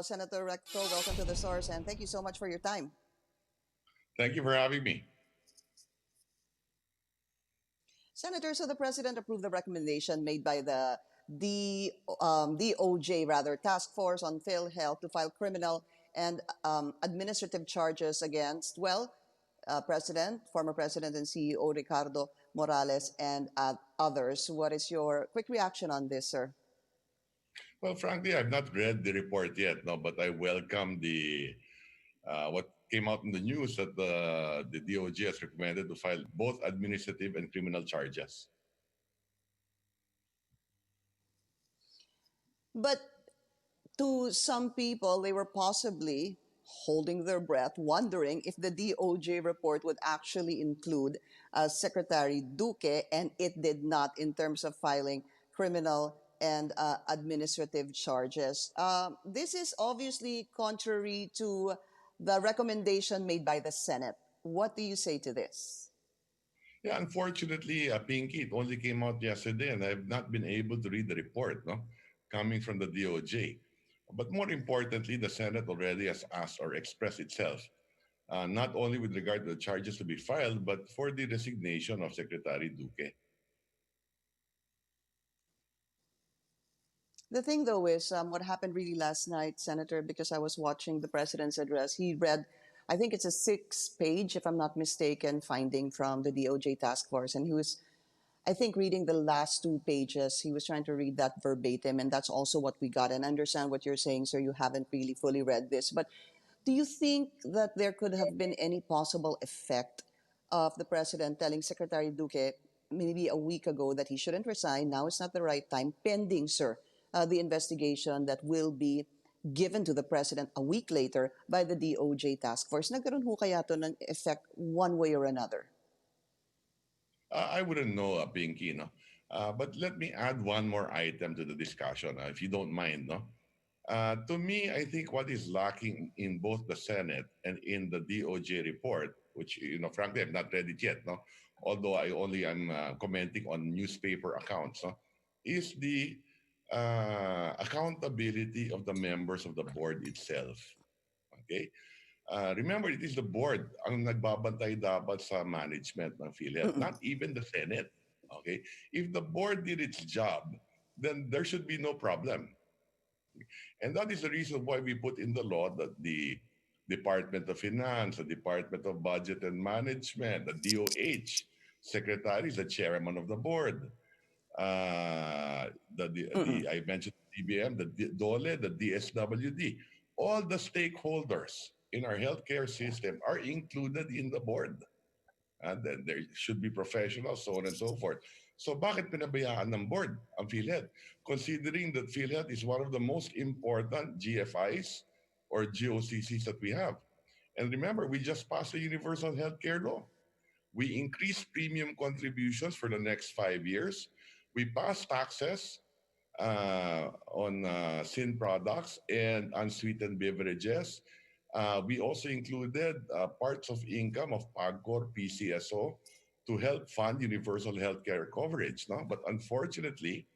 Senator Recto, welcome to the source, and thank you so much for your time. Thank you for having me. Senator, so the president approved the recommendation made by the DOJ, rather, Task Force on PhilHealth to file criminal and administrative charges against, former President and CEO Ricardo Morales and others. What is your quick reaction on this, sir? Well, frankly, I've not read the report yet, no, but I welcome the what came out in the news that the DOJ has recommended to file both administrative and criminal charges. But to some people, they were possibly holding their breath, wondering if the DOJ report would actually include Secretary Duque, and it did not in terms of filing criminal and administrative charges. This is obviously contrary to the recommendation made by the Senate. What do you say to this? Yeah, unfortunately, Pinky, it only came out yesterday, and I've not been able to read the report, no, coming from the DOJ. But more importantly, the Senate already has asked or expressed itself, not only with regard to the charges to be filed, but for the resignation of Secretary Duque. The thing, though, is what happened really last night, Senator, because I was watching the president's address. He read, I think it's a 6 page, if I'm not mistaken, finding from the DOJ task force. And he was, I think, reading the last 2 pages. He was trying to read that verbatim. And that's also what we got. And I understand what you're saying, sir. You haven't really fully read this. But do you think that there could have been any possible effect of the president telling Secretary Duque maybe a week ago that he shouldn't resign? Now is not the right time, pending, sir, the investigation that will be given to the president a week later by the DOJ task force. Nagkaroon ho kaya to ng effect one way or another? I wouldn't know, Pinky, no? But let me add one more item to the discussion, if you don't mind, no? To me, I think what is lacking in both the Senate and in the DOJ report, which, frankly, I've not read it yet, no? Although I only am commenting on newspaper accounts, no? Is the accountability of the members of the board itself. Okay? Remember, it is the board ang nagbabantay dapat sa management ng PhilHealth, not even the Senate. Okay? If the board did its job, then there should be no problem. And that is the reason why we put in the law that the Department of Finance, the Department of Budget and Management, the DOH secretary is the chairman of the board. I mentioned DBM, the DOLE, the DSWD, all the stakeholders in our healthcare system are included in the board. And then there should be professionals, so on and so forth. So bakit pinabayaan ng board ang PhilHealth? Considering that PhilHealth is one of the most important GFIs or GOCCs that we have. And remember, we just passed the Universal Healthcare Law. We increased premium contributions for the next 5 years. We passed taxes on sin products and unsweetened beverages. We also included parts of income of PAGCOR, PCSO to help fund universal healthcare coverage. No? But unfortunately,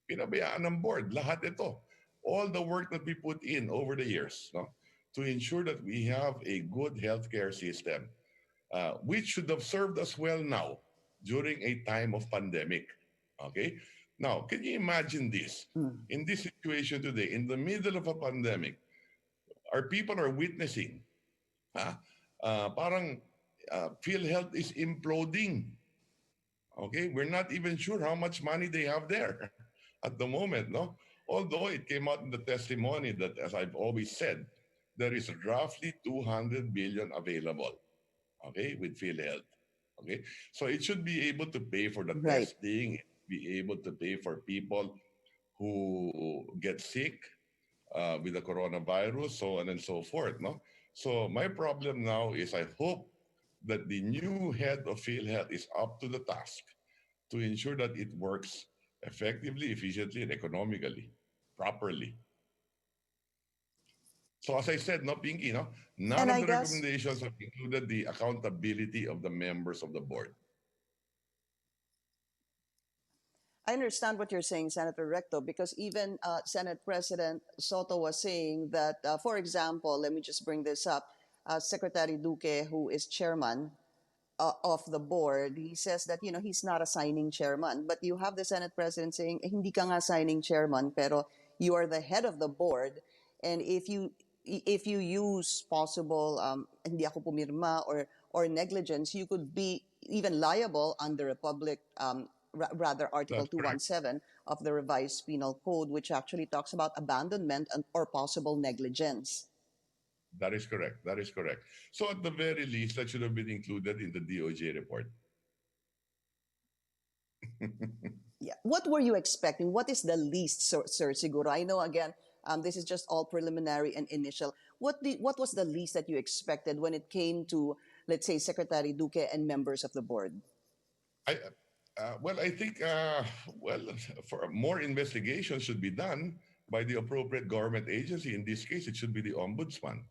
pinabayaan ng board lahat ito. All the work that we put in over the years, no? To ensure that we have a good healthcare system, which should have served us well now during a time of pandemic. Okay? Now, can you imagine this? In this situation today, in the middle of a pandemic, our people are witnessing, parang PhilHealth is imploding. Okay? We're not even sure how much money they have there at the moment, no? Although it came out in the testimony that, as I've always said, there is roughly 200 billion available, okay, with PhilHealth. Okay? So it should be able to pay for the Right. testing, be able to pay for people who get sick with the coronavirus, so on and so forth. No, so my problem now is I hope that the new head of PhilHealth is up to the task to ensure that it works effectively, efficiently, and economically, properly. So as I said, no, Pinky, no, none And of I the guess recommendations have included the accountability of the members of the board. I understand what you're saying, Senator Recto, because even Senate President Soto was saying that, for example, let me just bring this up. Secretary Duque, who is chairman of the board, he says that he's not a signing chairman. But you have the Senate President saying, hindi ka nga signing chairman, pero you are the head of the board, and if you use possible hindi ako pumirma or negligence, you could be even liable under a public rather Article That's correct. 217 of the revised penal code, which actually talks about abandonment or possible negligence. That is correct. That is correct. So at the very least, that should have been included in the DOJ report. Yeah. What were you expecting? What is the least, Sir Siguro? I know, again, this is just all preliminary and initial. What was the least that you expected when it came to, let's say, Secretary Duque and members of the board? I, well, I think, well, for more investigation should be done by the appropriate government agency. In this case, it should be the ombudsman.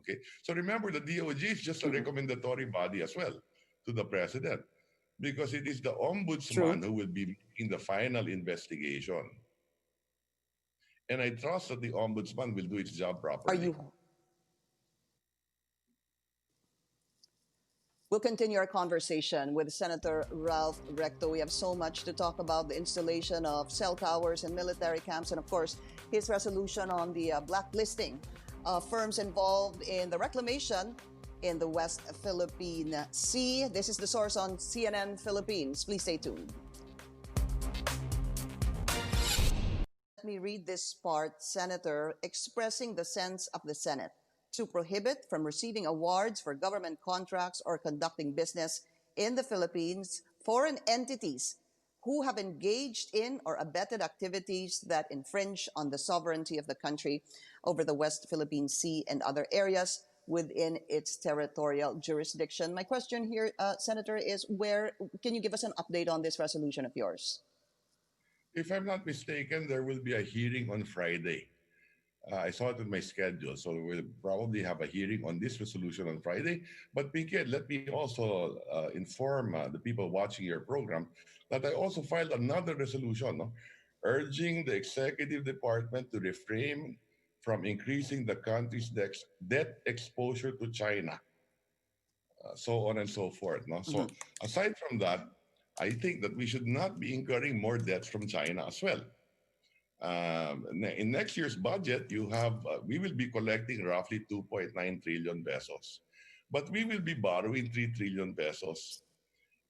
Okay. So remember, the DOJ is just a Mhm. recommendatory body as well to the president, because it is the True. ombudsman who will be making the final investigation. And I trust that the ombudsman will do its job Are properly. you? We'll continue our conversation with Senator Ralph Recto. We have so much to talk about: the installation of cell towers and military camps, and of course, his resolution on the blacklisting of firms involved in the reclamation in the West Philippine Sea. This is The Source on CNN Philippines. Please stay tuned. Let me read this part, Senator, expressing the sense of the Senate to prohibit from receiving awards for government contracts or conducting business in the Philippines foreign entities who have engaged in or abetted activities that infringe on the sovereignty of the country over the West Philippine Sea and other areas within its territorial jurisdiction. My question here, Senator, is where can you give us an update on this resolution of yours? If I'm not mistaken, there will be a hearing on Friday. I saw it in my schedule, so we'll probably have a hearing on this resolution on Friday. But Pinky, let me also inform the people watching your program that I also filed another resolution, no, urging the executive department to refrain from increasing the country's debt exposure to China, so on and so forth. No? So Mhm. aside from that, I think that we should not be incurring more debts from China as well. In next year's budget, we will be collecting roughly 2.9 trillion pesos, but we will be borrowing 3 trillion pesos,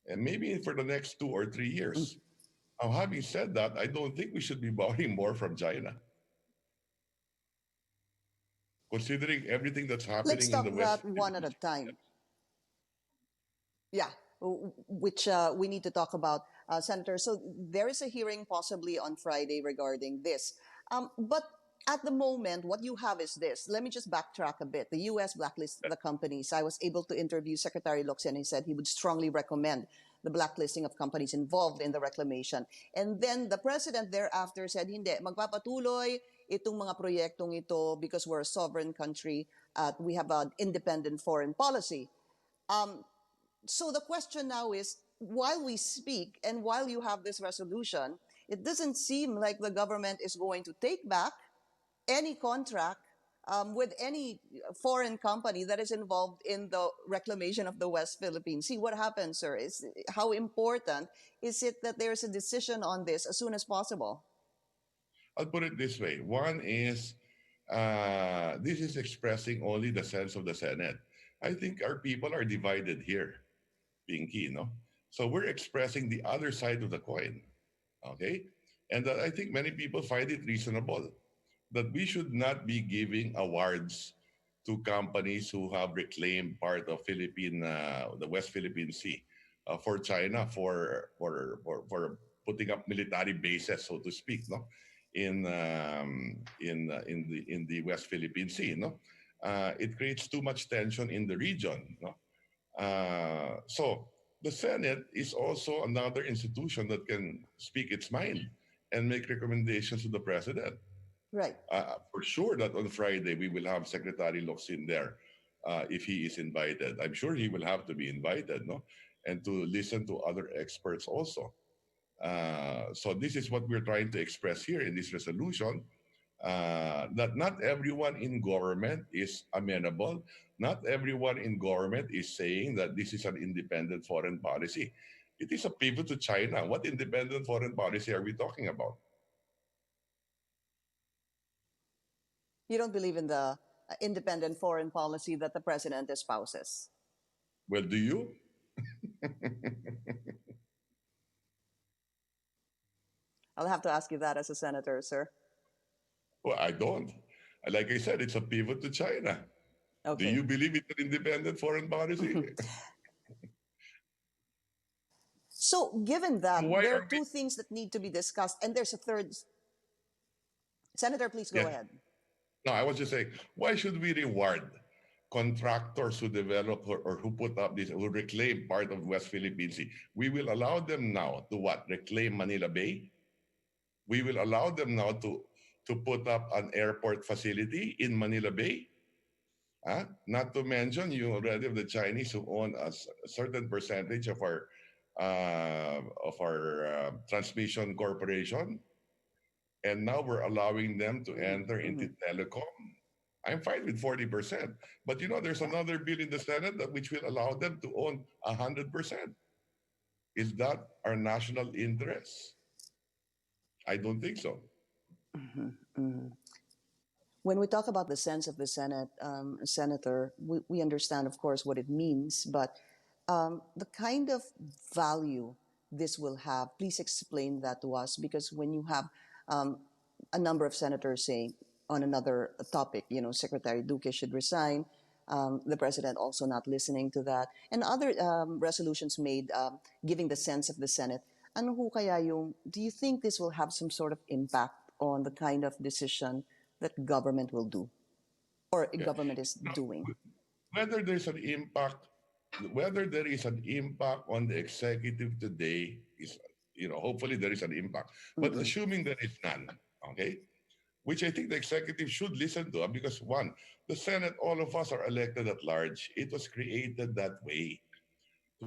and maybe for the next 2 or 3 years. Now, having said that, I don't think we should be borrowing more from China, considering everything that's Let's happening in the talk West that one at Philippine a Sea. time. Yeah, which we need to talk about, Senator. So there is a hearing possibly on Friday regarding this. But at the moment, what you have is this. Let me just backtrack a bit. The U.S. blacklist the companies. I was able to interview Secretary Locsin, and he said he would strongly recommend the blacklisting of companies involved in the reclamation. And then the president thereafter said, hindi, magpapatuloy itong mga proyektong ito because we're a sovereign country. We have an independent foreign policy. So the question now is, while we speak and while you have this resolution, it doesn't seem like the government is going to take back any contract with any foreign company that is involved in the reclamation of the West Philippine Sea. What happens, sir? How important is it that there's a decision on this as soon as possible? I'll put it this way. One is, this is expressing only the sense of the Senate. I think our people are divided here, Pinky, no? So we're expressing the other side of the coin, okay? And I think many people find it reasonable that we should not be giving awards to companies who have reclaimed part of the West Philippine Sea, for China for putting up military bases, so to speak, no, in the West Philippine Sea, no. It creates too much tension in the region, no. So the Senate is also another institution that can speak its mind and make recommendations to the president. Right. For sure that on Friday we will have Secretary Locsin there, if he is invited. I'm sure he will have to be invited, no, and to listen to other experts also. So this is what we're trying to express here in this resolution, that not everyone in government is amenable. Not everyone in government is saying that this is an independent foreign policy. It is a pivot to China. What independent foreign policy are we talking about? You don't believe in the independent foreign policy that the president espouses. Well, do you? I'll have to ask you that as a senator, sir. Well, I don't. Like I said, it's a pivot to China. Do Okay. you believe it's an independent foreign policy? So, given So that, why there are are we? two things that need to be discussed, and there's a third. Senator, please go Yes. ahead. No, I was just saying, why should we reward contractors who develop or who put up this, who reclaim part of West Philippine Sea? We will allow them now to what? Reclaim Manila Bay? We will allow them now to put up an airport facility in Manila Bay? Not to mention, you already have the Chinese who own a certain percentage of our transmission corporation, and now we're allowing them to enter Mm-hmm. into telecom. I'm fine with 40%, but there's Yeah. another bill in the Senate that which will allow them to own 100%. Is that our national interest? I don't think so. Mm-hmm. Mm-hmm. When we talk about the sense of the Senate, Senator, we understand, of course, what it means, but the kind of value this will have, please explain that to us, because when you have um, a number of senators saying on another topic, Secretary Duque should resign, the president also not listening to that, and other resolutions made giving the sense of the Senate. Ano ho kaya do you think this will have some sort of impact on the kind of decision that government will do or Yeah. government is doing? Whether there's an impact, whether there is an impact on the executive today is, hopefully there is an impact. But Mm-mm. assuming there is none, okay, which I think the executive should listen to, because one, the Senate, all of us are elected at large. It was created that way.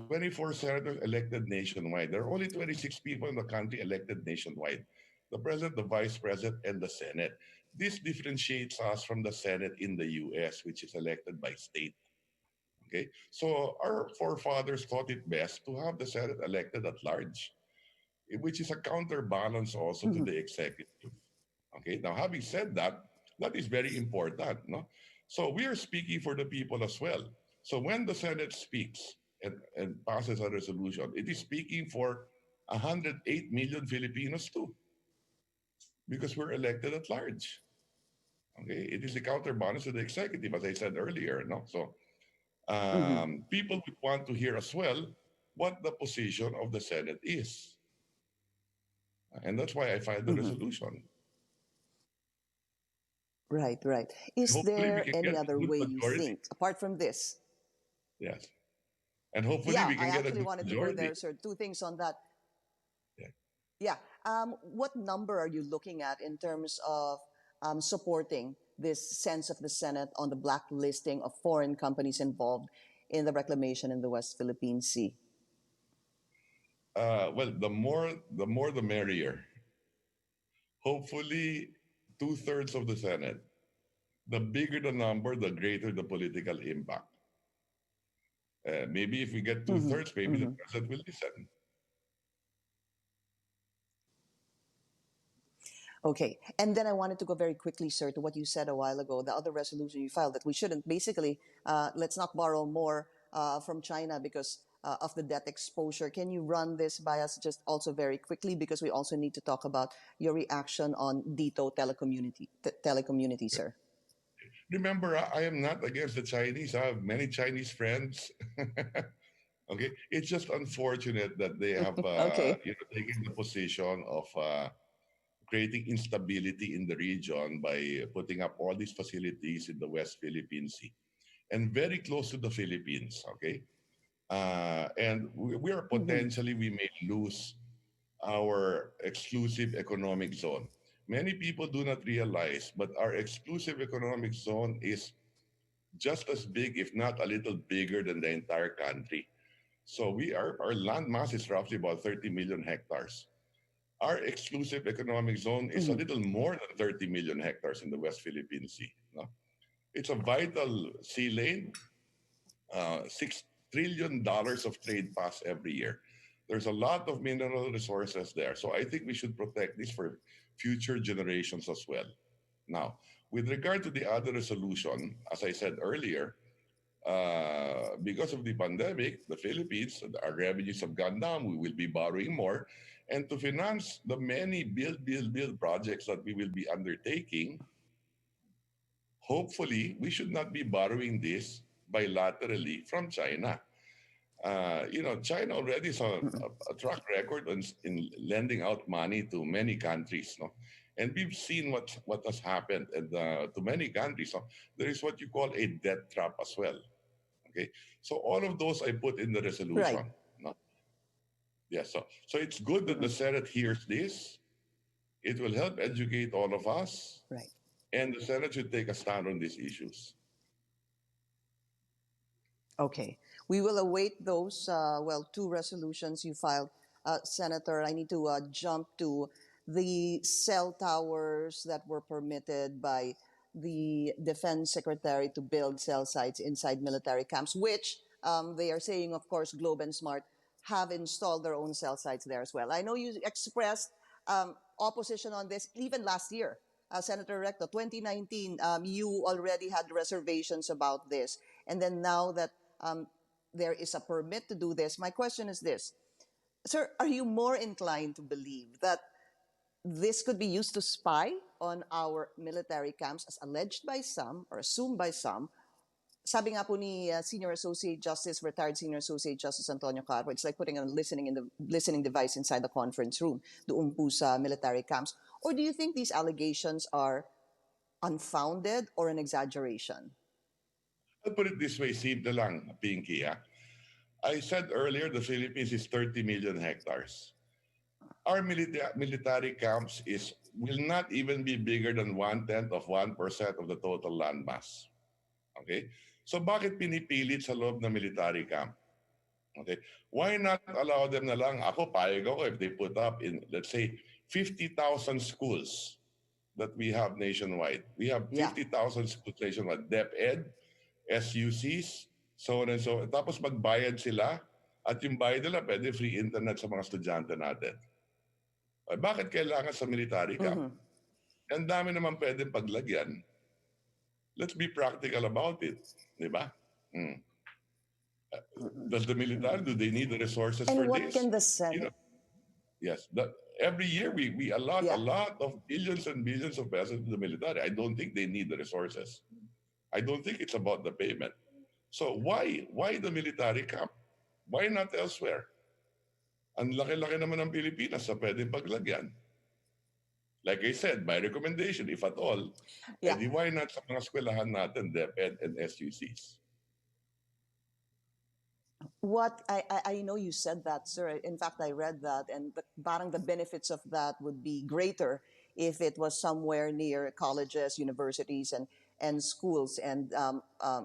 24 senators elected nationwide. There are only 26 people in the country elected nationwide: the president, the vice president, and the Senate. This differentiates us from the Senate in the US, which is elected by state. Okay, so our forefathers thought it best to have the Senate elected at large, which is a counterbalance also to Mm-hmm. the executive. Okay, now having said that, that is very important. No, so we are speaking for the people as well. So when the Senate speaks and passes a resolution, it is speaking for 108 million Filipinos too, because we're elected at large. Okay, it is the counterbalance to the executive, as I said earlier. No, so Mm-hmm. people would want to hear as well what the position of the Senate is. And that's why I filed the Mm-hmm. resolution. Right, right. Is Hopefully, we there can any get a other good way you majority. think, apart from this? Yes. And hopefully, Yeah, we I can get a actually good wanted to go majority. there, sir. Two things on that. Yeah. Yeah. What number are you looking at in terms of supporting this sense of the Senate on the blacklisting of foreign companies involved in the reclamation in the West Philippine Sea? Well, the more, the merrier. Hopefully, two-thirds of the Senate. The bigger the number, the greater the political impact. Maybe if we get Mm-hmm. two-thirds, maybe the Mm-hmm. president will listen. Okay. And then I wanted to go very quickly, sir, to what you said a while ago, the other resolution you filed that we shouldn't basically, let's not borrow more from China because of the debt exposure. Can you run this by us just also very quickly? Because we also need to talk about your reaction on DITO telecommunity, sir. Remember, I am not against the Chinese. I have many Chinese friends. Okay, it's just unfortunate that they have Okay. taken the position of creating instability in the region by putting up all these facilities in the West Philippine Sea and very close to the Philippines. Okay, and we are Mm-hmm. potentially, we may lose our exclusive economic zone. Many people do not realize, but our exclusive economic zone is just as big, if not a little bigger, than the entire country. So our land mass is roughly about 30 million hectares. our exclusive economic zone is a Mhm. little more than 30 million hectares in the West Philippine Sea. No? It's a vital sea lane, $6 trillion of trade pass every year. There's a lot of mineral resources there. So I think we should protect this for future generations as well. Now, with regard to the other resolution, as I said earlier, because of the pandemic, the Philippines, our revenues have gone down. We will be borrowing more. And to finance the many build projects that we will be undertaking, hopefully, we should not be borrowing this bilaterally from China. China already has Mhm. a track record in lending out money to many countries. No? And we've seen what has happened to many countries. No? There is what you call a debt trap as well. Okay, so all of those I put in the Right. resolution. No? Yeah, so it's good that the Mhm. Senate hears this. It will help educate all of us, Right. and the Senate should take a stand on these issues. Okay. We will await those, two resolutions you filed, Senator. I need to jump to the cell towers that were permitted by the Defense Secretary to build cell sites inside military camps, which they are saying, of course, Globe and Smart have installed their own cell sites there as well. I know you expressed opposition on this even last year. Senator Recto, 2019, you already had reservations about this. And then now that um, there is a permit to do this. My question is this, sir, are you more inclined to believe that this could be used to spy on our military camps as alleged by some or assumed by some? Sabi nga po ni Senior Associate Justice, retired Senior Associate Justice Antonio Carpo, it's like putting a listening device inside the conference room doon po sa military camps. Or do you think these allegations are unfounded or an exaggeration? I'll put it this way, simple lang, Pinky. I said earlier the Philippines is 30 million hectares. Our military camps will not even be bigger than 1/10 of 1% of the total land mass. Okay? So bakit pinipilit sa loob ng military camp? Okay? Why not allow them na lang? Ako, payag ako if they put up in, let's say, 50,000 schools that we have nationwide. We have Yeah. 50,000 schools nationwide. DepEd, SUCs, so on and so on. Tapos magbayad sila at yung bayad nila pwede free internet sa mga estudyante natin. Bakit kailangan sa military camp? Mm-hmm. Ang dami naman pwedeng paglagyan. Let's be practical about it. Di ba? Hmm. Mm-hmm. Does the military, do they need the resources And for what this? can the You know, Senate? yes. Every year we allot a Yeah. lot of billions and billions of pesos to the military. I don't think they need the resources. I don't think it's about the payment. So why the military camp? Why not elsewhere? Ang laki-laki naman ng Pilipinas sa pwedeng paglagyan. Like I said, my recommendation, if at all, Yeah. why not sa mga eskwelahan natin, DepEd and SUCs? What I know you said that, sir. In fact, I read that, and parang the benefits of that would be greater if it was somewhere near colleges, universities, and schools, and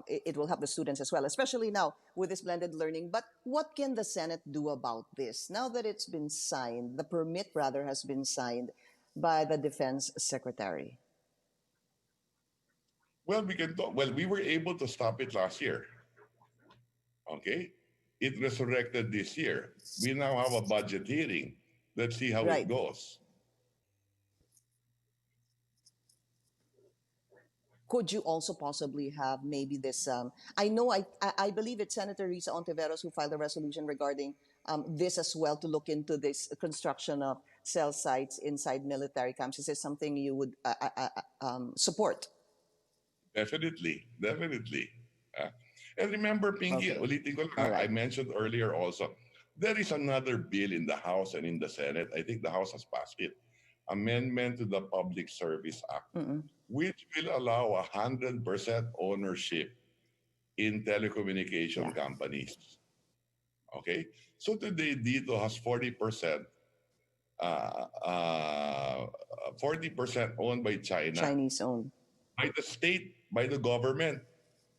it will help the students as well, especially now with this blended learning. But what can the Senate do about this now that it's been signed? The permit, rather, has been signed by the Defense Secretary. Well, we can talk. Well, we were able to stop it last year. Okay? It resurrected this year. We now have a budget hearing. Let's see how it Right. goes. Could you also possibly have maybe this? I know I believe it's Senator Risa Ontiveros who filed a resolution regarding this as well to look into this construction of cell sites inside military camps. Is this something you would support? Definitely. Definitely. Uh, and remember, Pinky, Okay. ulitin ko All lang, I right. mentioned earlier also, there is another bill in the House and in the Senate. I think the House has passed it. Amendment to the Public Service Act, Mm-mm. which will allow 100% ownership in telecommunication Yeah. companies. Okay? So today, dito has 40%, uh, uh, 40% owned by China, Chinese owned. by the state, by the government.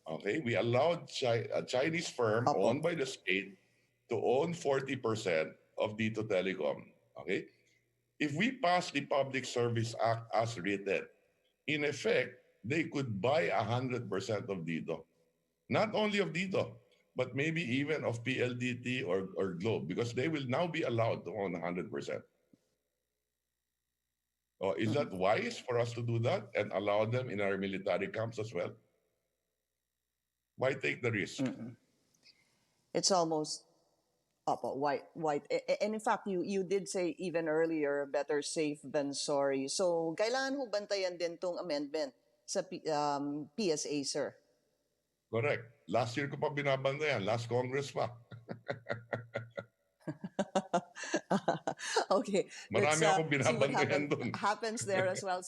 Okay? We allowed a Chinese firm Opo. owned by the state to own 40% of Dito Telecom. Okay? If we pass the Public Service Act as written, in effect, they could buy 100% of Dito. Not only of Dito, but maybe even of PLDT or Globe, because they will now be allowed to own 100%. Is Mhm. that wise for us to do that and allow them in our military camps as well? Why take the risk? Mm-mm. It's almost opo, white. And in fact, you did say even earlier, better safe than sorry. So, kailangan ho bantayan din tong amendment sa PSA, sir. Correct. Last year ko pa binabantayan, last Congress pa. Okay, let's Marami akong see what binabantayan dun. happens there as well.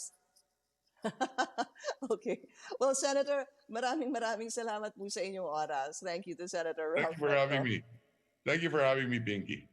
Okay. Well, Senator, maraming salamat po sa inyong oras. Thank you to Senator Thank you Ralph for having Recto. me. Thank you for having me, Pinky.